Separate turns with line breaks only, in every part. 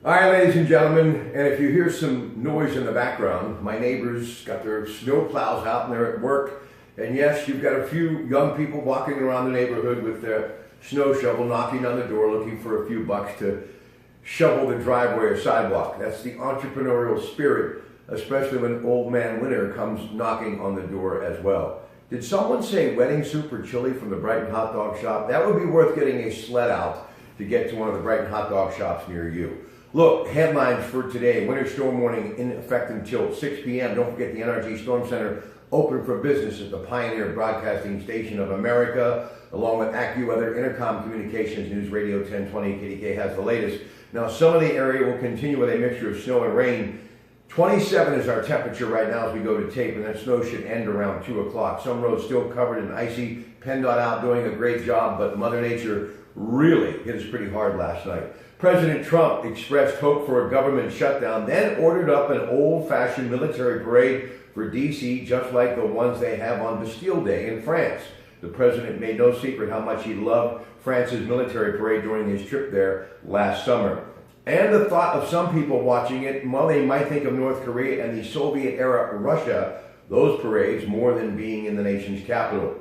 All right, ladies and gentlemen, and if you hear some noise in the background, my neighbors got their snow plows out and they're at work. And yes, you've got a few young people walking around the neighborhood with their snow shovel, knocking on the door, looking for a few bucks to shovel the driveway or sidewalk. That's the entrepreneurial spirit, especially when old man winter comes knocking on the door as well. Did someone say wedding soup or chili from the Brighton hot dog shop? That would be worth getting a sled out to get to one of the Brighton hot dog shops near you. Look, headlines for today. Winter storm warning in effect until 6 p.m. Don't forget the NRG Storm Center open for business at the Pioneer Broadcasting Station of America, along with AccuWeather, Intercom Communications, News Radio 1020 KDK has the latest. Now, some of the area will continue with a mixture of snow and rain. 27 is our temperature right now as we go to tape, and that snow should end around 2 o'clock. Some roads still covered in icy. PennDOT out doing a great job, but Mother Nature really hit us pretty hard last night. President Trump expressed hope for a government shutdown, then ordered up an old-fashioned military parade for D.C., just like the ones they have on Bastille Day in France. The president made no secret how much he loved France's military parade during his trip there last summer. And the thought of some people watching it, well, they might think of North Korea and the Soviet-era Russia, those parades, more than being in the nation's capital.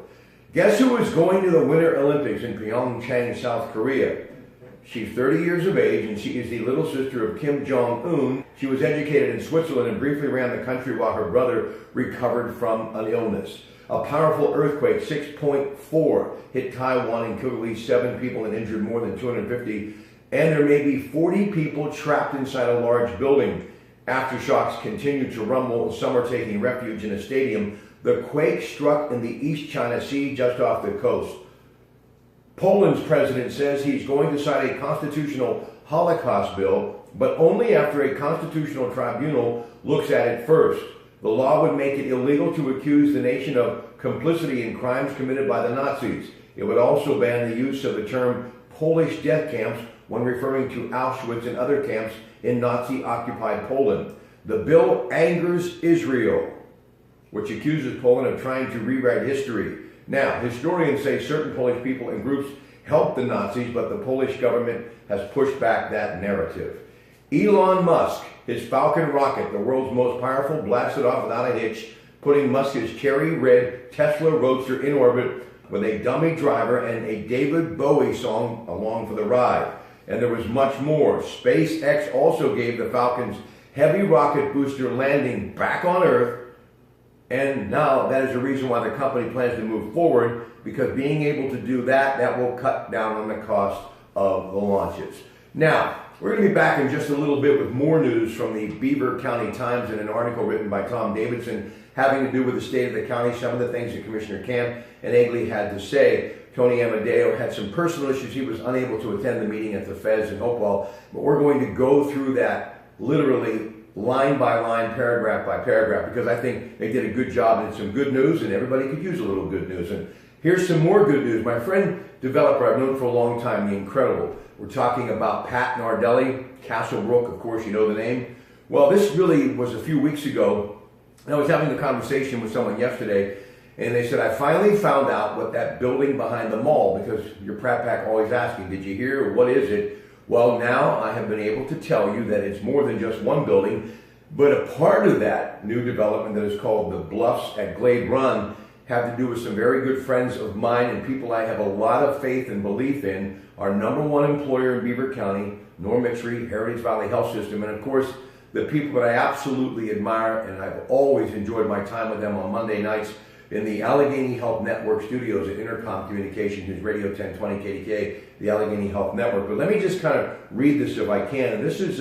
Guess who is going to the Winter Olympics in Pyeongchang, South Korea? She's 30 years of age, and she is the little sister of Kim Jong-un. She was educated in Switzerland and briefly ran the country while her brother recovered from an illness. A powerful earthquake, 6.4, hit Taiwan and killed at least 7 people and injured more than 250. And there may be 40 people trapped inside a large building. Aftershocks continue to rumble. Some are taking refuge in a stadium. The quake struck in the East China Sea just off the coast. Poland's president says he's going to sign a constitutional Holocaust bill, but only after a constitutional tribunal looks at it first. The law would make it illegal to accuse the nation of complicity in crimes committed by the Nazis. It would also ban the use of the term Polish death camps when referring to Auschwitz and other camps in Nazi-occupied Poland. The bill angers Israel, which accuses Poland of trying to rewrite history. Now, historians say certain Polish people and groups helped the Nazis, but the Polish government has pushed back that narrative. Elon Musk, his Falcon rocket, the world's most powerful, blasted off without a hitch, putting Musk's cherry red Tesla Roadster in orbit with a dummy driver and a David Bowie song along for the ride. And there was much more. SpaceX also gave the Falcon's heavy rocket booster landing back on Earth. And now that is the reason why the company plans to move forward, because being able to do that will cut down on the cost of the launches. Now, we're going to be back in just a little bit with more news from the Beaver County Times in an article written by Tom Davidson having to do with the state of the county, some of the things that Commissioner Camp and Egley had to say. Tony Amadeo had some personal issues. He was unable to attend the meeting at the Fez in Hopewell, but we're going to go through that literally line by line, paragraph by paragraph, because I think they did a good job and it's some good news, and everybody could use a little good news. And here's some more good news. My friend, developer I've known for a long time, the Incredible. We're talking about Pat Nardelli, Castle Brook, of course, you know the name. Well, this really was a few weeks ago, and I was having a conversation with someone yesterday, and they said, I finally found out what that building behind the mall, because your Pratt Pack always asking, did you hear, or what is it? Well, now I have been able to tell you that it's more than just one building, but a part of that new development that is called the Bluffs at Glade Run have to do with some very good friends of mine and people I have a lot of faith and belief in. Our number one employer in Beaver County, Norm Mixery, Heritage Valley Health System, and of course, the people that I absolutely admire, and I've always enjoyed my time with them on Monday nights in the Allegheny Health Network studios at Intercom Communications, News Radio 1020 KDK, the Allegheny Health Network. But let me just kind of read this if I can. And this is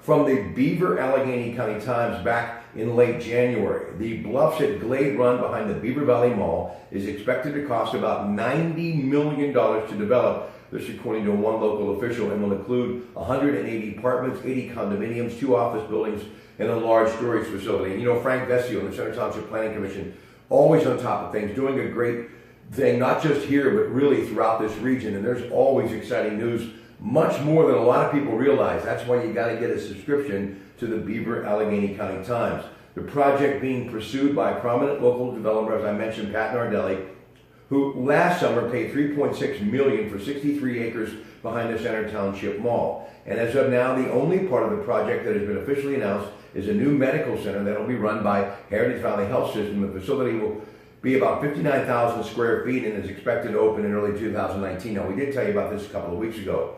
from the Beaver Allegheny County Times back in late January. The Bluffs at Glade Run behind the Beaver Valley Mall is expected to cost about $90 million to develop. This according to one local official, and will include 180 apartments, 80 condominiums, 2 office buildings, and a large storage facility. And you know, Frank Vesio in the Center Township Planning Commission, always on top of things, doing a great thing, not just here, but really throughout this region. And there's always exciting news, much more than a lot of people realize. That's why you got to get a subscription to the Beaver Allegheny County Times. The project being pursued by a prominent local developer, as I mentioned, Pat Nardelli, who last summer paid $3.6 million for 63 acres behind the Center Township Mall. And as of now, the only part of the project that has been officially announced is a new medical center that will be run by Heritage Valley Health System. The facility will be about 59,000 square feet and is expected to open in early 2019. Now, we did tell you about this a couple of weeks ago.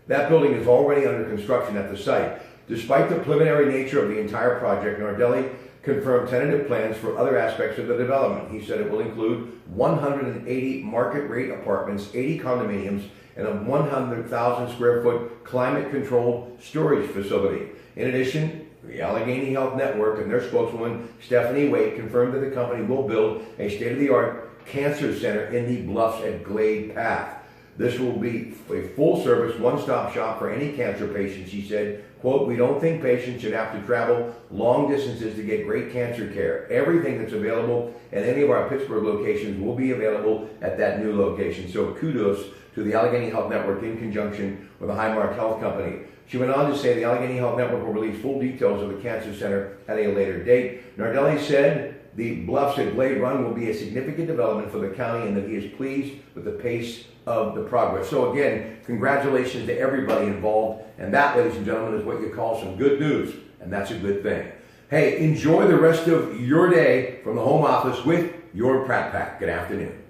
That building is already under construction at the site. Despite the preliminary nature of the entire project, Nardelli confirmed tentative plans for other aspects of the development. He said it will include 180 market rate apartments, 80 condominiums, and a 100,000 square foot climate controlled storage facility. In addition, the Allegheny Health Network and their spokeswoman, Stephanie Waite, confirmed that the company will build a state-of-the-art cancer center in the Bluffs at Glade Path. This will be a full-service, one-stop shop for any cancer patients, she said. Quote, "We don't think patients should have to travel long distances to get great cancer care. Everything that's available at any of our Pittsburgh locations will be available at that new location." So kudos to the Allegheny Health Network in conjunction with the Highmark Health Company. She went on to say the Allegheny Health Network will release full details of the cancer center at a later date. Nardelli said the Bluffs at Glade Run will be a significant development for the county and that he is pleased with the pace of the progress. So again, congratulations to everybody involved. And that, ladies and gentlemen, is what you call some good news. And that's a good thing. Hey, enjoy the rest of your day from the home office with your Pratte Pack. Good afternoon.